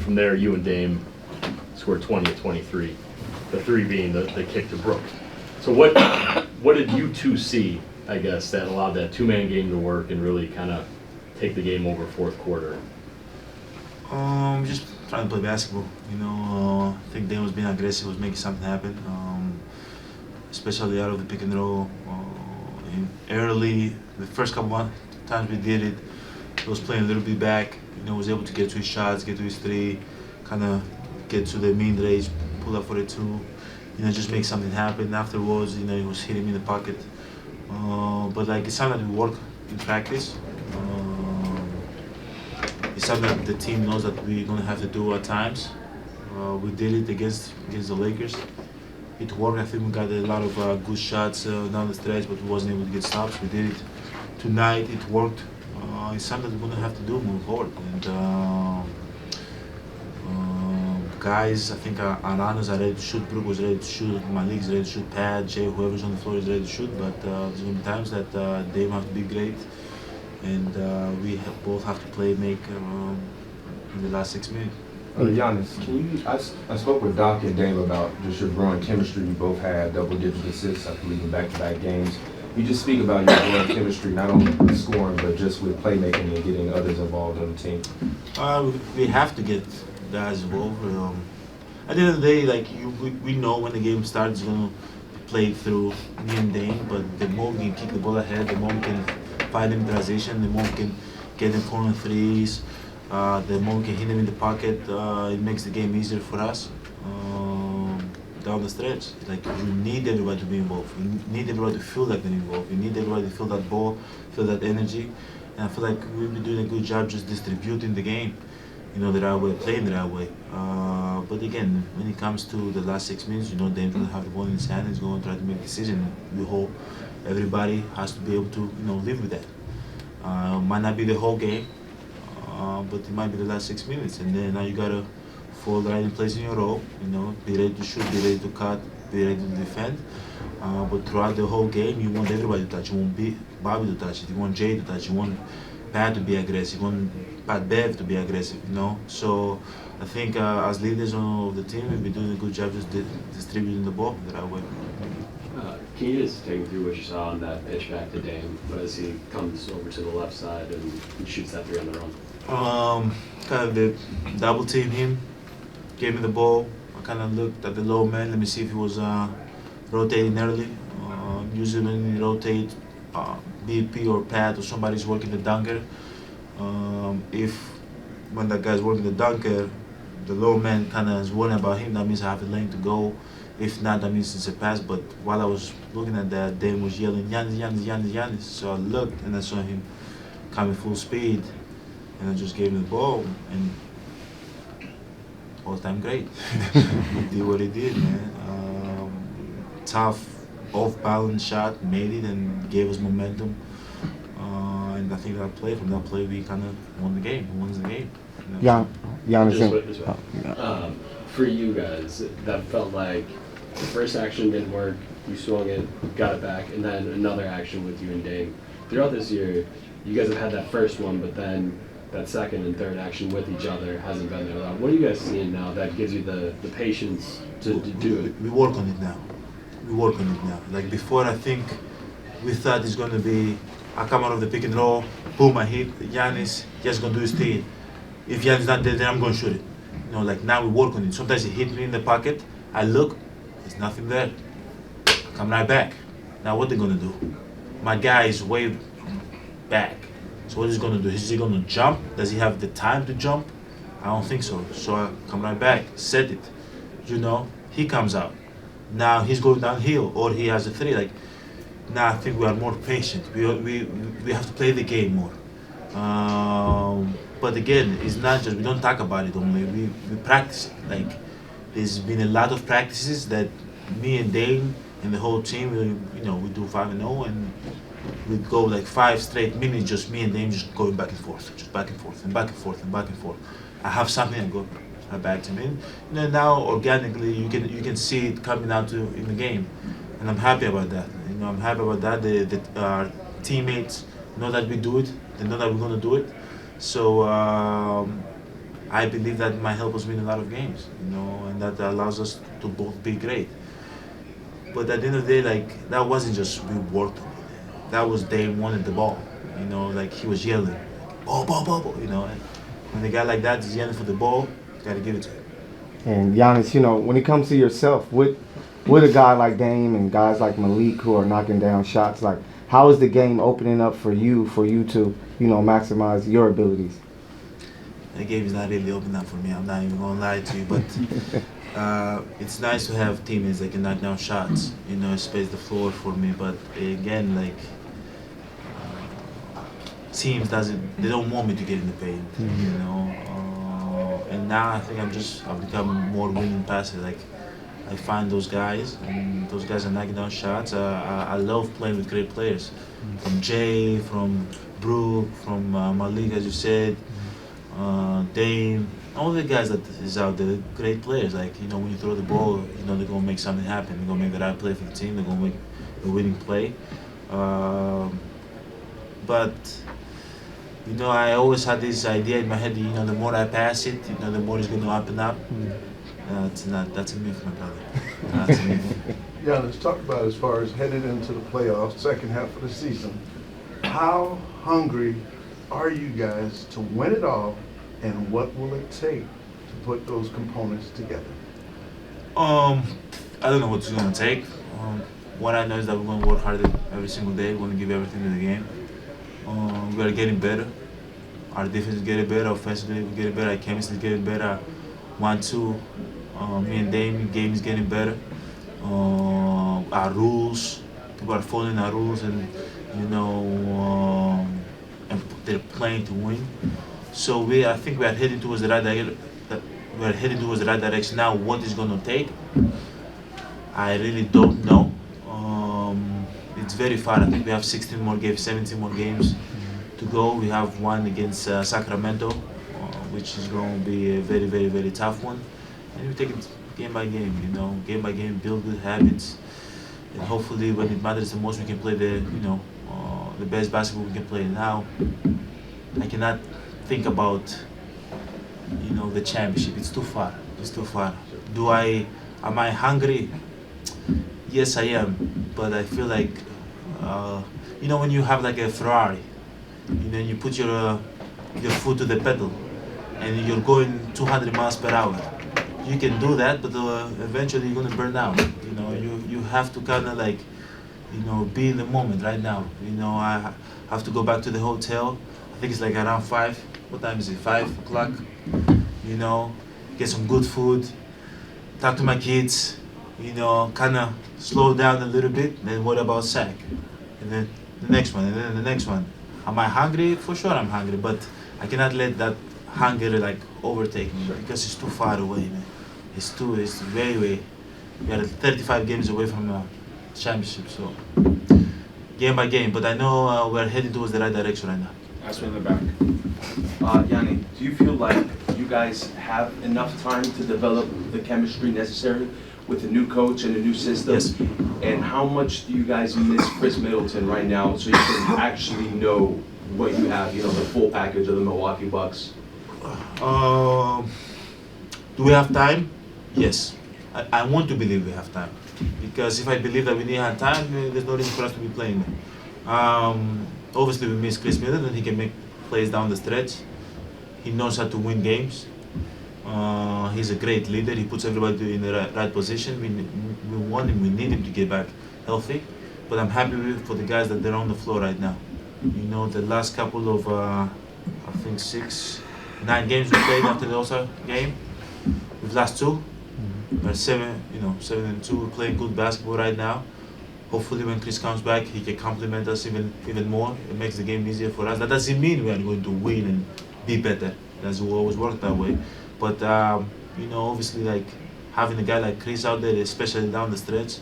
from there, you and Dame scored 20 of 23. The three being the kick to Brook. So what did you two see, I guess, that allowed that two-man game to work and really kind of take the game over fourth quarter? Just trying to play basketball. I think Dame was being aggressive, was making something happen. Especially out of the pick and roll. Early, the first couple of times we did it, he was playing a little bit back. Was able to get to his shots, get to his three, kind of get to the mid-range, pull up for the two. Just make something happen. Afterwards, he was hitting me in the pocket. But it's something that we work in practice. It's something that the team knows that we're gonna have to do at times. We did it against the Lakers. It worked. I think we got a lot of good shots down the stretch, but we wasn't able to get stops. We did it tonight. It worked. It's something we're gonna have to do moving forward. And guys, I think Aranas are ready to shoot. Brook was ready to shoot. Malik's ready to shoot. Pat, Jay, whoever's on the floor is ready to shoot. But there's gonna be times that they have to be great, and we both have to play make in the last 6 minutes. Giannis, I spoke with Doc and Dame about just your growing chemistry. You both had double-digit assists, I believe, in back-to-back games. You just speak about your growing chemistry, not only with scoring, but just with playmaking and getting others involved on the team. We have to get guys involved. At the end of the day, we know when the game starts, it's going to play through me and Dame, but the more we can kick the ball ahead, the more we can find them in transition, the more we can get them corner threes, the more we can hit them in the pocket, it makes the game easier for us down the stretch. We need everybody to be involved. We need everybody to feel like they're involved. We need everybody to feel that ball, feel that energy. And I feel like we've been doing a good job just distributing the game, the right way, playing the right way. But again, when it comes to the last 6 minutes, Dame's going to have the ball in his hand. He's going to try to make a decision. We hope everybody has to be able to, live with that. Might not be the whole game, but it might be the last 6 minutes. And then now you got to fall right in place in your role, be ready to shoot, be ready to cut, be ready to defend. But throughout the whole game, you want everybody to touch. You want Bobby to touch it. You want Jay to touch it. You want Pat to be aggressive. You want Pat Bev to be aggressive, So I think as leaders of the team, we've been doing a good job just distributing the ball the right way. Can you just take me through what you saw on that pitch back to Dame as he comes over to the left side and shoots that three on the run? Kind of the double team him, gave me the ball. I kind of looked at the low man. Let me see if he was rotating early. Usually when you rotate, BP or Pat or somebody's working the dunker. If when that guy's working the dunker, the low man kind of is worrying about him, that means I have a lane to go. If not, that means it's a pass. But while I was looking at that, Dame was yelling, Giannis, Giannis, Giannis, Giannis. So I looked and I saw him coming full speed, and I just gave him the ball, and all-time great. He did what he did, man. Tough, off-balance shot, made it, and gave us momentum. And I think from that play, we kind of won the game. Who wins the game? Yeah, Giannis. This way. For you guys, that felt like the first action didn't work. You swung it, got it back, and then another action with you and Dame. Throughout this year, you guys have had that first one, but then that second and third action with each other hasn't been there. What are you guys seeing now that gives you the patience to do it? We work on it now. Like before, I think we thought it's going to be, I come out of the pick and roll, boom, I hit Giannis, just going to do his thing. If Giannis not there, then I'm going to shoot it. Now we work on it. Sometimes he hit me in the pocket, I look, there's nothing there. Come right back. Now what they going to do? My guy is way back. So what is he going to do? Is he going to jump? Does he have the time to jump? I don't think so. So I come right back, set it. He comes out. Now he's going downhill, or he has a three. Now I think we are more patient. We have to play the game more. But again, it's not just, we don't talk about it only. We practice it. There's been a lot of practices that me and Dame and the whole team, we do 5-0, and we go 5 straight minutes, just me and Dame just going back and forth, just back and forth and back and forth and back and forth. I have something, I go back to him. Now organically you can see it coming out in the game, and I'm happy about that. I'm happy about that. Our teammates know that we do it. They know that we're gonna do it. So I I believe that might help us win a lot of games, and that allows us to both be great. But at the end of the day, like, that wasn't just we worked on it. That was Dame wanted the ball, like he was yelling, ball, ball, ball, ball, And when a guy like that is yelling for the ball, you gotta give it to him. And Giannis, when it comes to yourself, with a guy like Dame and guys like Malik who are knocking down shots, like how is the game opening up for you to, maximize your abilities? The game is not really open up for me. I'm not even gonna lie to you, but it's nice to have teammates that can knock down shots, space the floor for me. But again, like teams they don't want me to get in the paint, And now I think I've become more winning passer. Like I find those guys, and those guys are knocking down shots. I love playing with great players, from Jay, from Brook, from Malik, as you said. Dame, all the guys that is out there, great players. Like, when you throw the ball, they're going to make something happen. They're going to make the right play for the team. They're going to make a winning play. But, I always had this idea in my head, the more I pass it, the more it's going to open up. That's a myth, my brother. That's a myth. Yeah, let's talk about as far as headed into the playoffs, second half of the season. How hungry are you guys to win it all, and what will it take to put those components together? I don't know what it's going to take. What I know is that we're going to work harder every single day. We're going to give everything to the game. We are getting better. Our defense is getting better. Offensively, we're getting better. Our chemistry is getting better. 1-2, me and Dame, game is getting better. Our rules, people are following our rules, and and they're playing to win. So I think we are heading towards the right direction. We are heading towards the right direction now. What is going to take? I really don't know. It's very far. I think we have 16 more games, 17 more games to go. We have one against Sacramento, which is going to be a very, very, very tough one. And we take it game by game, game by game, build good habits, and hopefully when it matters the most, we can play the best basketball we can play. Now, I cannot think about, the championship. It's too far. It's too far. Am I hungry? Yes, I am. But I feel like, when you have like a Ferrari, you put your foot to the pedal, and you're going 200 miles per hour. You can do that, but eventually you're gonna burn out. You have to kind of like, be in the moment right now. I have to go back to the hotel. I think it's like around 5. What time is it? 5 o'clock. Get some good food. Talk to my kids. Kind of slow down a little bit. Then what about sack? And then the next one, and then the next one. Am I hungry? For sure I'm hungry, but I cannot let that hunger like overtake me because it's too far away, man. It's way. We are 35 games away from a championship, so game by game. But I know we're heading towards the right direction right now. Ask me in the back. Yanni, do you feel like you guys have enough time to develop the chemistry necessary with a new coach and a new system? Yes. And how much do you guys miss Chris Middleton right now so you can actually know what you have, the full package of the Milwaukee Bucks? Do we have time? Yes. I want to believe we have time. Because if I believe that we didn't have time, there's no reason for us to be playing. Obviously, we miss Chris Middleton. He can make plays down the stretch. He knows how to win games. He's a great leader. He puts everybody in the right position. We want him. We need him to get back healthy. But I'm happy for the guys that they're on the floor right now. The last couple of, I think 9 games we played after the All-Star game. We've lost 2. We're 7-2. We're playing good basketball right now. Hopefully, when Chris comes back, he can complement us even more. It makes the game easier for us. That doesn't mean we are going to win and be better. That's always worked that way. But obviously, like having a guy like Chris out there, especially down the stretch,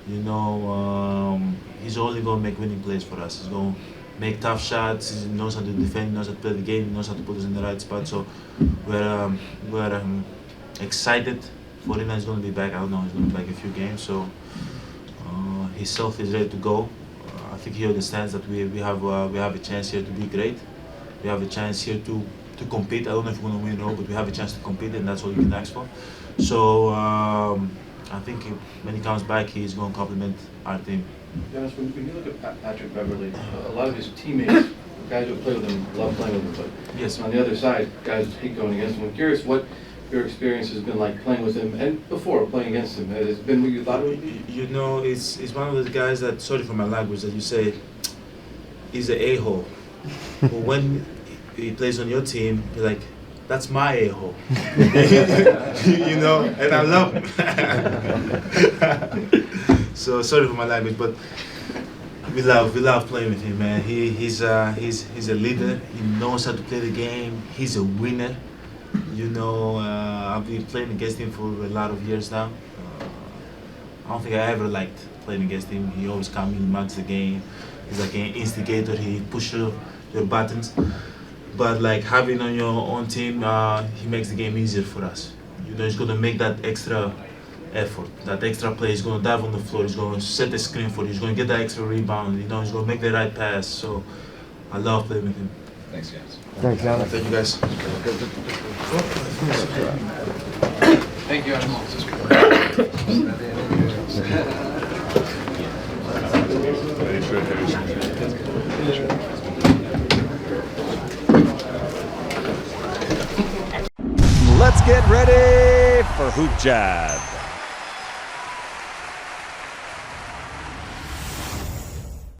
he's only going to make winning plays for us. He's going to make tough shots. He knows how to defend. He knows how to play the game. He knows how to put us in the right spot. So we're excited for him. He's going to be back. I don't know. He's going to be back a few games. So his health is ready to go. I think he understands that we have a chance here to be great. We have a chance here to to compete. I don't know if we're gonna win or not, but we have a chance to compete, and that's all you can ask for. So I think when he comes back, he's gonna complement our team. Giannis, when you look at Patrick Beverly, a lot of his teammates, guys who play with him, love playing with him, but Yes. on the other side, guys hate going against him. I'm curious what your experience has been like playing with him and before playing against him. Has it been what you thought it would be? You know, it's one of those guys that, sorry for my language, that you say he's an a-hole. But when he plays on your team, you're like, that's my a-hole. You know, and I love him. So sorry for my language, but we love playing with him, man. He's a leader. He knows how to play the game. He's a winner. You know, I've been playing against him for a lot of years now. I don't think I ever liked playing against him. He always comes in, marks the game. He's like an instigator. He pushes your buttons. But like having on your own team, he makes the game easier for us. You know, he's gonna make that extra effort, that extra play. He's gonna dive on the floor. He's gonna set the screen for you. He's gonna get that extra rebound. You know, he's gonna make the right pass. So I love playing with him. Thanks, guys. Thanks, Giannis. Thank you, guys. Thank you. Let's get ready for Hoop Jab.